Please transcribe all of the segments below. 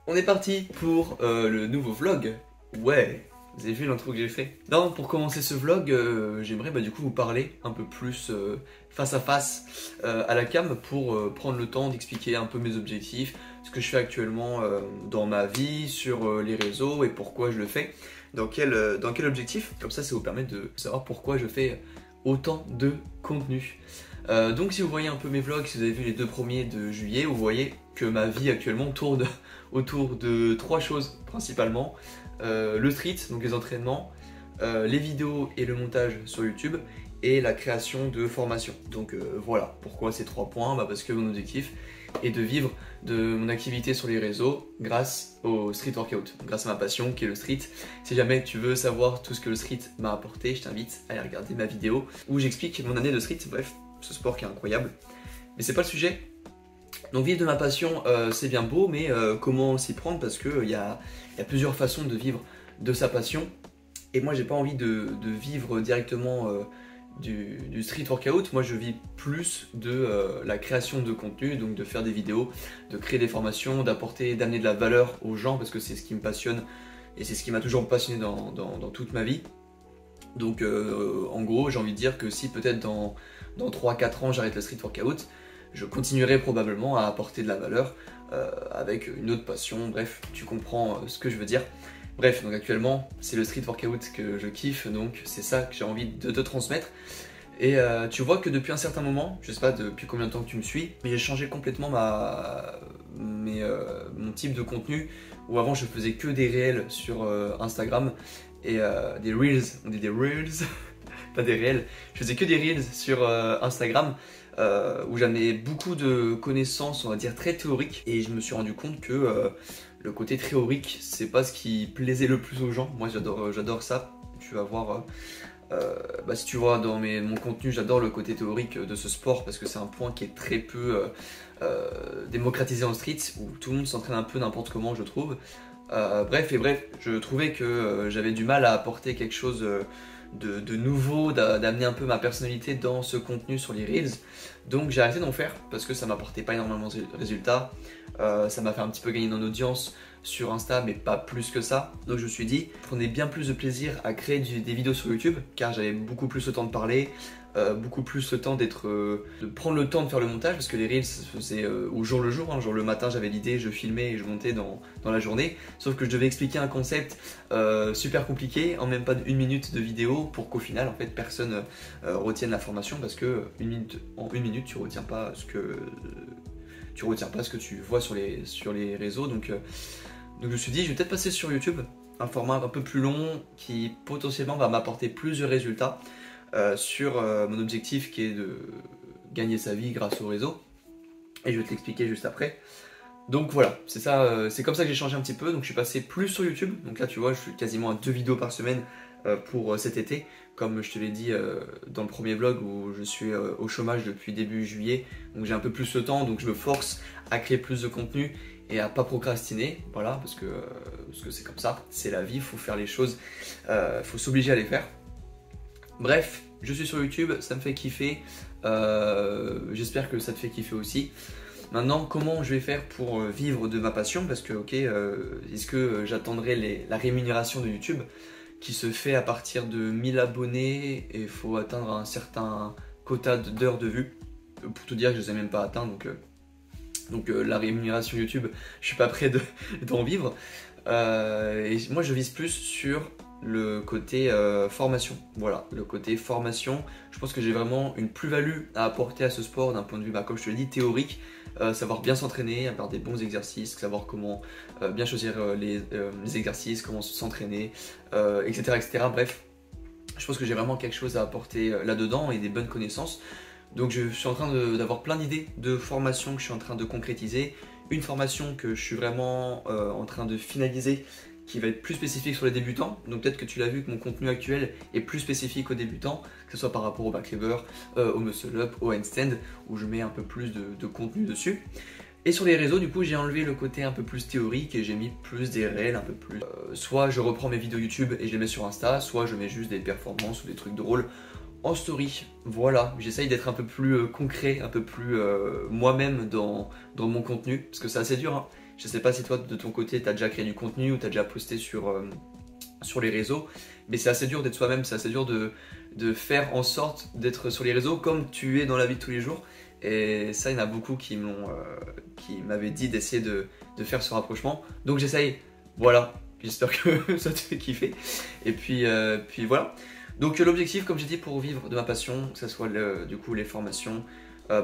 On est parti pour le nouveau vlog. Ouais, vous avez vu l'intro que j'ai fait? Non, pour commencer ce vlog, j'aimerais du coup vous parler un peu plus face à face à la cam pour prendre le temps d'expliquer un peu mes objectifs, ce que je fais actuellement dans ma vie, sur les réseaux et pourquoi je le fais, dans quel objectif. Comme ça vous permet de savoir pourquoi je fais autant de contenu. Donc si vous voyez un peu mes vlogs, si vous avez vu les 2 premiers de juillet, vous voyez que ma vie actuellement tourne autour de 3 choses principalement. Le street, donc les entraînements, les vidéos et le montage sur YouTube, et la création de formations. Donc voilà, pourquoi ces 3 points? Parce que mon objectif est de vivre de mon activité sur les réseaux grâce au street workout, grâce à ma passion qui est le street. Si jamais tu veux savoir tout ce que le street m'a apporté, je t'invite à aller regarder ma vidéo où j'explique mon année de street, bref, ce sport qui est incroyable. Mais c'est pas le sujet. Donc vivre de ma passion, c'est bien beau, mais comment s'y prendre? Parce qu'il y a plusieurs façons de vivre de sa passion. Et moi j'ai pas envie de vivre directement du street workout. Moi je vis plus de la création de contenu, donc de faire des vidéos, de créer des formations, d'amener de la valeur aux gens, parce que c'est ce qui me passionne et c'est ce qui m'a toujours passionné dans toute ma vie. Donc en gros j'ai envie de dire que si peut-être dans 3-4 ans j'arrête le street workout, je continuerai probablement à apporter de la valeur avec une autre passion. Bref, tu comprends ce que je veux dire. Bref, donc actuellement c'est le street workout que je kiffe, donc c'est ça que j'ai envie de te transmettre. Et tu vois que depuis un certain moment, je sais pas depuis combien de temps que tu me suis, mais j'ai changé complètement mon type de contenu, où avant je faisais que des réels sur Instagram et des reels, on dit des reels, pas des réels, je faisais que des reels sur Instagram où j'avais beaucoup de connaissances, on va dire très théoriques, et je me suis rendu compte que le côté théorique c'est pas ce qui plaisait le plus aux gens. Moi j'adore ça, tu vas voir. Si tu vois dans mon contenu, j'adore le côté théorique de ce sport parce que c'est un point qui est très peu démocratisé en street, où tout le monde s'entraîne un peu n'importe comment, je trouve. Bref, je trouvais que j'avais du mal à apporter quelque chose de nouveau, d'amener un peu ma personnalité dans ce contenu sur les reels. Donc j'ai arrêté d'en faire parce que ça m'apportait pas énormément de résultats. Ça m'a fait un petit peu gagner en audience sur Insta, mais pas plus que ça. Donc je me suis dit, je prenais bien plus de plaisir à créer des vidéos sur YouTube, car j'avais beaucoup plus le temps de parler, beaucoup plus le temps de prendre le temps de faire le montage, parce que les reels ça se faisait au jour le jour, hein. Genre le matin j'avais l'idée, je filmais et je montais dans la journée, sauf que je devais expliquer un concept super compliqué en même pas d'1 minute de vidéo, pour qu'au final en fait personne retienne la formation, parce que en une minute tu retiens pas ce que tu vois sur les réseaux. Donc je me suis dit, je vais peut-être passer sur YouTube, un format un peu plus long qui potentiellement va m'apporter plus de résultats sur mon objectif qui est de gagner sa vie grâce au réseau. Et je vais te l'expliquer juste après. Donc voilà, c'est ça, c'est comme ça que j'ai changé un petit peu. Donc je suis passé plus sur YouTube. Donc là tu vois, je suis quasiment à 2 vidéos par semaine pour cet été. Comme je te l'ai dit dans le premier vlog, où je suis au chômage depuis début juillet. Donc j'ai un peu plus le temps, donc je me force à créer plus de contenu et à pas procrastiner, voilà, parce que c'est comme ça, c'est la vie, il faut faire les choses, faut s'obliger à les faire. Bref, je suis sur YouTube, ça me fait kiffer, j'espère que ça te fait kiffer aussi. Maintenant, comment je vais faire pour vivre de ma passion? Parce que, ok, est-ce que j'attendrai la rémunération de YouTube qui se fait à partir de 1000 abonnés, et il faut atteindre un certain quota d'heures de vue? Pour te dire que je ne les ai même pas atteints, donc la rémunération YouTube, je suis pas prêt d'en vivre. Et moi je vise plus sur le côté formation. Voilà, le côté formation. Je pense que j'ai vraiment une plus-value à apporter à ce sport d'un point de vue, comme je te l'ai dit, théorique. Savoir bien s'entraîner, avoir des bons exercices, savoir comment bien choisir les exercices, comment s'entraîner, etc. Bref, je pense que j'ai vraiment quelque chose à apporter là-dedans et des bonnes connaissances. Donc je suis en train d'avoir plein d'idées de formations que je suis en train de concrétiser. Une formation que je suis vraiment en train de finaliser, qui va être plus spécifique sur les débutants. Donc peut-être que tu l'as vu que mon contenu actuel est plus spécifique aux débutants, que ce soit par rapport au back lever, au muscle up, au handstand, où je mets un peu plus de contenu dessus. Et sur les réseaux, du coup, j'ai enlevé le côté un peu plus théorique et j'ai mis plus des réels, un peu plus. Soit je reprends mes vidéos YouTube et je les mets sur Insta, soit je mets juste des performances ou des trucs drôles en story. Voilà, j'essaye d'être un peu plus concret, un peu plus moi-même dans mon contenu, parce que c'est assez dur, hein. Je sais pas si toi de ton côté tu as déjà créé du contenu ou tu as déjà posté sur les réseaux, mais c'est assez dur d'être soi-même, c'est assez dur de faire en sorte d'être sur les réseaux comme tu es dans la vie de tous les jours. Et ça, il y en a beaucoup qui m'avaient dit d'essayer de faire ce rapprochement. Donc j'essaye, voilà, j'espère que ça te fait kiffer. Et puis voilà. Donc l'objectif, comme j'ai dit, pour vivre de ma passion, que ce soit du coup les formations,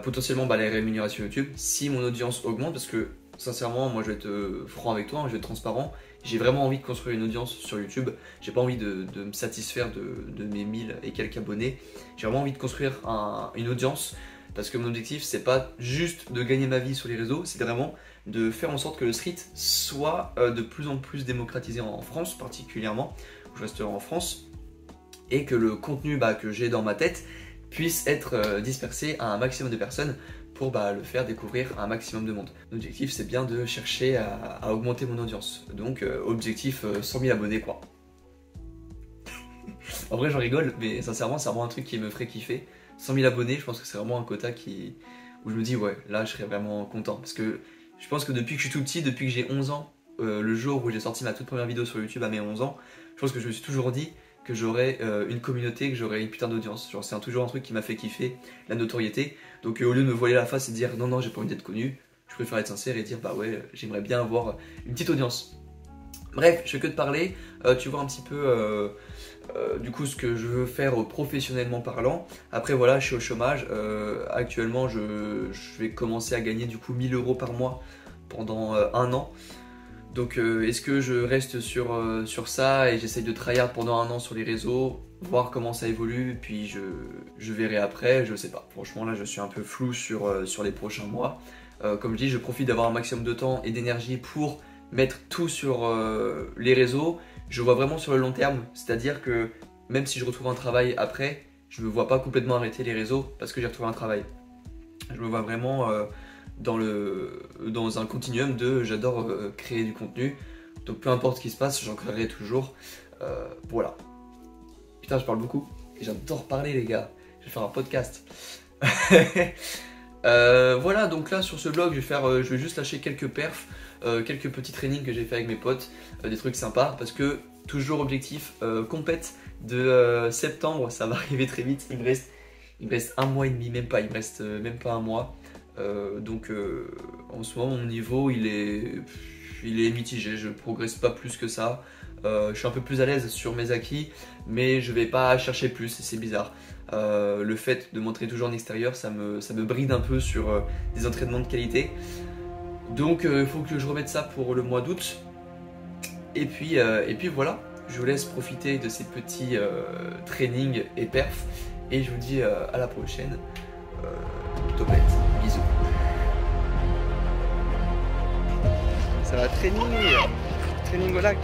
potentiellement les rémunérations YouTube, si mon audience augmente, parce que sincèrement, moi je vais être franc avec toi, hein, je vais être transparent, j'ai vraiment envie de construire une audience sur YouTube, j'ai pas envie de me satisfaire de mes 1000 et quelques abonnés, j'ai vraiment envie de construire une audience, parce que mon objectif c'est pas juste de gagner ma vie sur les réseaux, c'est vraiment de faire en sorte que le street soit de plus en plus démocratisé en France particulièrement, où je resterai en France, et que le contenu que j'ai dans ma tête puisse être dispersé à un maximum de personnes pour le faire découvrir à un maximum de monde. L'objectif c'est bien de chercher à augmenter mon audience. Donc objectif 100 000 abonnés quoi. En vrai j'en rigole, mais sincèrement c'est vraiment un truc qui me ferait kiffer. 100 000 abonnés, je pense que c'est vraiment un quota où je me dis ouais, là je serais vraiment content. Parce que je pense que depuis que je suis tout petit, depuis que j'ai 11 ans, le jour où j'ai sorti ma toute première vidéo sur YouTube à mes 11 ans, je pense que je me suis toujours dit que j'aurais une communauté, que j'aurais une putain d'audience. Genre c'est toujours un truc qui m'a fait kiffer, la notoriété. Donc au lieu de me voiler la face et dire non j'ai pas envie d'être connu, je préfère être sincère et dire bah ouais, j'aimerais bien avoir une petite audience. Bref, je fais que de parler, tu vois un petit peu du coup ce que je veux faire professionnellement parlant. Après voilà, je suis au chômage, actuellement je vais commencer à gagner du coup 1000 € par mois pendant un an. Donc est-ce que je reste sur ça et j'essaye de tryhard pendant un an sur les réseaux, voir comment ça évolue, puis je verrai après, je sais pas. Franchement là je suis un peu flou sur les prochains mois. Comme je dis, je profite d'avoir un maximum de temps et d'énergie pour mettre tout sur les réseaux. Je vois vraiment sur le long terme, c'est-à-dire que même si je retrouve un travail après, je me vois pas complètement arrêter les réseaux parce que j'ai retrouvé un travail. Je me vois vraiment dans un continuum de j'adore créer du contenu, donc peu importe ce qui se passe, j'en créerai toujours. Voilà. Putain, je parle beaucoup et j'adore parler, les gars. Je vais faire un podcast. Voilà, donc là sur ce vlog, je vais juste lâcher quelques perfs, quelques petits trainings que j'ai fait avec mes potes, des trucs sympas, parce que toujours objectif compète de septembre, ça va arriver très vite. Il me reste un mois et demi, même pas, il me reste même pas un mois. Donc en ce moment mon niveau il est mitigé, je progresse pas plus que ça. Je suis un peu plus à l'aise sur mes acquis, mais je vais pas chercher plus et c'est bizarre. Le fait de m'entraîner toujours en extérieur, ça me bride un peu sur des entraînements de qualité. Donc il faut que je remette ça pour le mois d'août. Et puis voilà, je vous laisse profiter de ces petits trainings et perfs. Et je vous dis à la prochaine. Topette, bisous. Ça va training au lac.